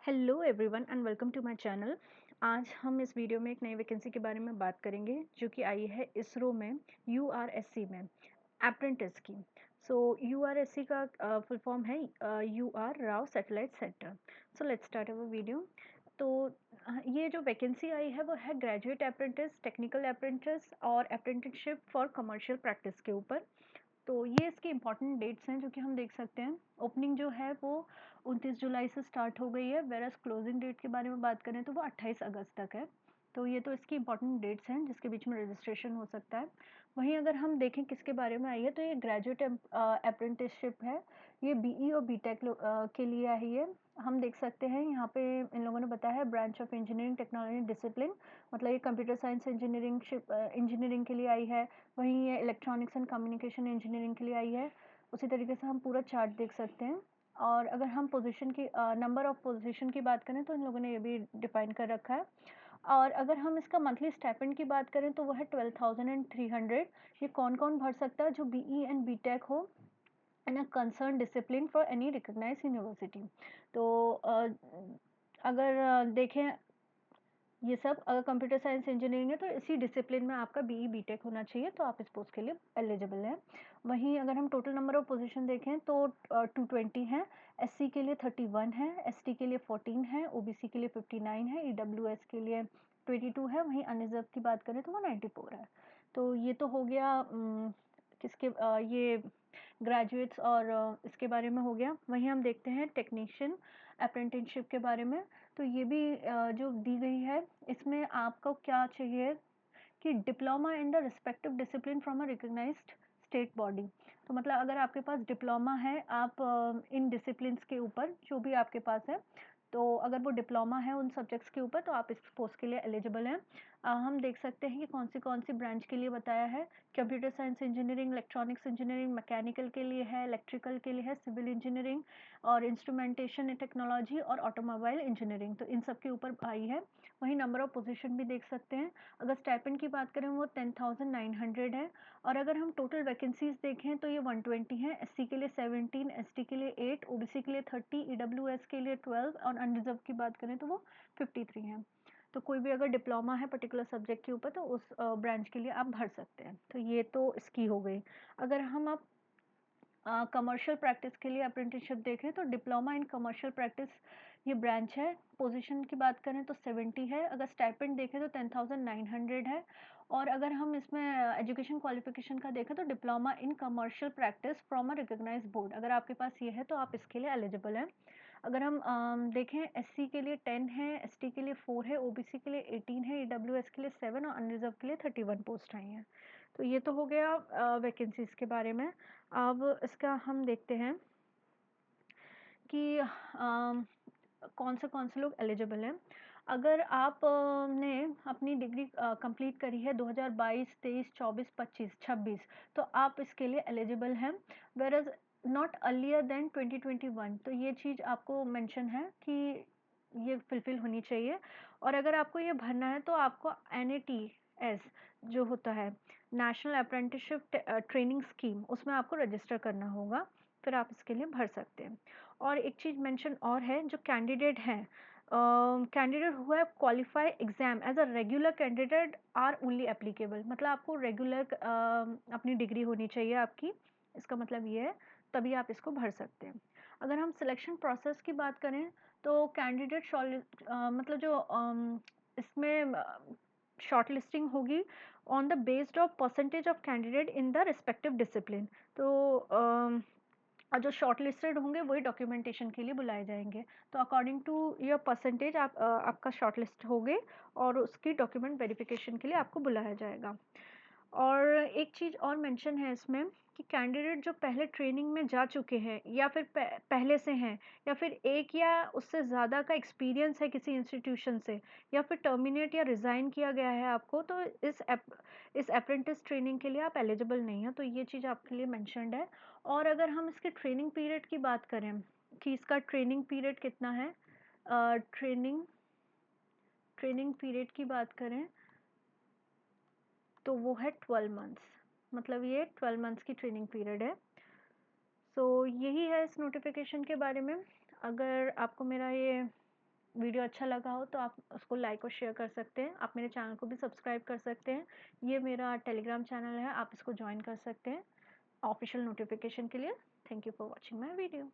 Hello everyone and welcome to my channel. आज हम इस वीडियो में एक नई वैकेंसी के बारे में बात करेंगे जो कि आई है इसरो में यूआरएससी में अप्रेंटिस की। यूआरएससी का फुल फॉर्म है U R Rao satellite centre. So let's start our video. तो ये जो वैकेंसी आई है वो है ग्रेजुएट अप्रेंटिस, टेक्निकल अप्रेंटिस और अप्रेंटिसशिप फॉर कमर्शियल प्रैक्टिस के ऊपर। तो ये इसकी इंपॉर्टेंट डेट्स हैं जो कि हम देख सकते हैं। ओपनिंग जो है वो 29 जुलाई से स्टार्ट हो गई है, वेरस क्लोजिंग डेट के बारे में बात करें तो वो 28 अगस्त तक है। तो ये तो इसकी इंपॉर्टेंट डेट्स हैं जिसके बीच में रजिस्ट्रेशन हो सकता है। वहीं अगर हम देखें किसके बारे में आई है तो ये ग्रेजुएट अप्रेंटिसशिप है। ये बीई और बीटेक के लिए आई है। हम देख सकते हैं यहाँ पे इन लोगों ने बताया है branch of engineering technology discipline, मतलब ये कंप्यूटर साइंस इंजीनियरिंग के लिए आई है। वहीं ये इलेक्ट्रॉनिक्स एंड कम्युनिकेशन इंजीनियरिंग के लिए आई है। उसी तरीके से हम पूरा चार्ट देख सकते हैं। और अगर हम पोजीशन की नंबर ऑफ पोजीशन की बात करें तो इन लोगों ने ये भी डिफाइन कर रखा है। और अगर हम इसका मंथली स्टाइपेंड की बात करें तो वह है 12,300। ये कौन कौन भर सकता है? जो बीई एंड बीटेक हो in a concern discipline for any recognised university. तो अगर देखें ये सब अगर कंप्यूटर साइंस इंजीनियरिंग है तो इसी डिसिप्लिन में आपका बीई बीटेक होना चाहिए, तो आप इस पोस्ट के लिए एलिजिबल हैं। वहीं अगर हम टोटल नंबर ऑफ पोजीशन देखें तो 220 हैं। एससी के लिए 31 है, एसटी के लिए 14 है, ओबीसी के लिए 59 है, ईडब्ल्यूएस के लिए 22 है। वहीं अनरिजर्व की बात करें तो वो 94 है। तो ये तो हो गया किसके ये ग्रेजुएट्स और इसके बारे में हो गया। वहीं हम देखते हैं टेक्नीशियन अप्रेंटिसशिप के बारे में। तो ये भी जो दी गई है इसमें आपको क्या चाहिए कि diploma in the respective discipline from a recognised state body. तो मतलब अगर आपके पास डिप्लोमा है, आप इन डिसिप्लिन्स के ऊपर जो भी आपके पास है, तो अगर वो डिप्लोमा है उन सब्जेक्ट्स के ऊपर तो आप इस पोस्ट के लिए एलिजिबल हैं। हम देख सकते हैं कि कौन सी ब्रांच के लिए बताया है। Computer science engineering, electronics engineering, mechanical के लिए है, इलेक्ट्रिकल के लिए है, सिविल इंजीनियरिंग और इंस्ट्रूमेंटेशन टेक्नोलॉजी और ऑटोमोबाइल इंजीनियरिंग, तो इन सब के ऊपर आई है। वहीं नंबर ऑफ पोजीशन भी देख सकते हैं। अगर स्टाइपेंड की बात करें वो 10,900 है। और अगर हम टोटल वैकेंसीज देखें तो ये 120 है। एससी के लिए 17, एसटी के लिए 8, ओबीसी के लिए 30, ईडब्ल्यूएस के लिए 12 और अनरिजर्व की बात करें तो वो 53 है। तो कोई भी अगर डिप्लोमा है पर्टिकुलर सब्जेक्ट के ऊपर तो उस ब्रांच के लिए आप भर सकते हैं। तो ये तो इसकी हो गई। अगर हम अब कमर्शियल प्रैक्टिस के लिए अप्रेंटिसशिप देखें तो डिप्लोमा इन कमर्शियल प्रैक्टिस ये ब्रांच है। पोजीशन की बात करें तो 70 है। अगर स्टाइपेंड देखें तो 10,900 है। और अगर हम इसमें एजुकेशन क्वालिफिकेशन का देखें तो diploma in commercial practice from a recognised board, अगर आपके पास ये है तो आप इसके लिए एलिजिबल हैं। अगर हम देखें एससी के लिए 10 है, एसटी के लिए 4 है, ओबीसी के लिए 18 है, ईडब्ल्यूएस के लिए 7 और अनरिजर्व के लिए 31 पोस्ट आई हैं। तो ये तो हो गया वैकेंसीज के बारे में। अब इसका हम देखते हैं कि कौन से लोग एलिजिबल हैं। अगर आप ने अपनी डिग्री कंप्लीट करी है 2022, 23, 24, 25, 26, तो आप इसके लिए एलिजिबल हैं। Whereas not earlier than 2021, तो ये चीज़ आपको मेंशन है कि ये फुलफिल होनी चाहिए। और अगर आपको ये भरना है तो आपको NATS जो होता है नेशनल अप्रेंटिसशिप ट्रेनिंग स्कीम, उसमें आपको रजिस्टर करना होगा, फिर आप इसके लिए भर सकते हैं। और एक चीज़ मेंशन और है, जो कैंडिडेट हैं, candidate who have qualify exam as a regular candidate are only applicable, मतलब आपको रेगुलर अपनी डिग्री होनी चाहिए आपकी, इसका मतलब ये है, तभी आप इसको भर सकते हैं। अगर हम सिलेक्शन प्रोसेस की बात करें तो कैंडिडेट मतलब जो इसमें शॉर्ट लिस्टिंग होगी on the based of percentage of candidate in the respective discipline. तो और जो शॉर्ट लिस्टेड होंगे वही डॉक्यूमेंटेशन के लिए बुलाए जाएंगे। तो अकॉर्डिंग टू योर परसेंटेज आप आपका शॉर्ट लिस्ट होगे और उसकी डॉक्यूमेंट वेरिफिकेशन के लिए आपको बुलाया जाएगा। और एक चीज़ और मेंशन है इसमें कि कैंडिडेट जो पहले ट्रेनिंग में जा चुके हैं या फिर पहले से हैं, या फिर एक या उससे ज़्यादा का एक्सपीरियंस है किसी इंस्टीट्यूशन से, या फिर टर्मिनेट या रिज़ाइन किया गया है आपको, तो इस अप्रेंटिस ट्रेनिंग के लिए आप एलिजिबल नहीं हैं। तो ये चीज़ आपके लिए मैंशनड है। और अगर हम इसके ट्रेनिंग पीरियड की बात करें कि इसका ट्रेनिंग पीरियड कितना है, ट्रेनिंग ट्रेनिंग पीरियड की बात करें तो वो है 12 मंथ्स, मतलब ये 12 मंथ्स की ट्रेनिंग पीरियड है। सो यही है इस नोटिफिकेशन के बारे में। अगर आपको मेरा ये वीडियो अच्छा लगा हो तो आप उसको लाइक और शेयर कर सकते हैं। आप मेरे चैनल को भी सब्सक्राइब कर सकते हैं। ये मेरा टेलीग्राम चैनल है, आप इसको जॉइन कर सकते हैं ऑफिशियल नोटिफिकेशन के लिए। Thank you for watching my video.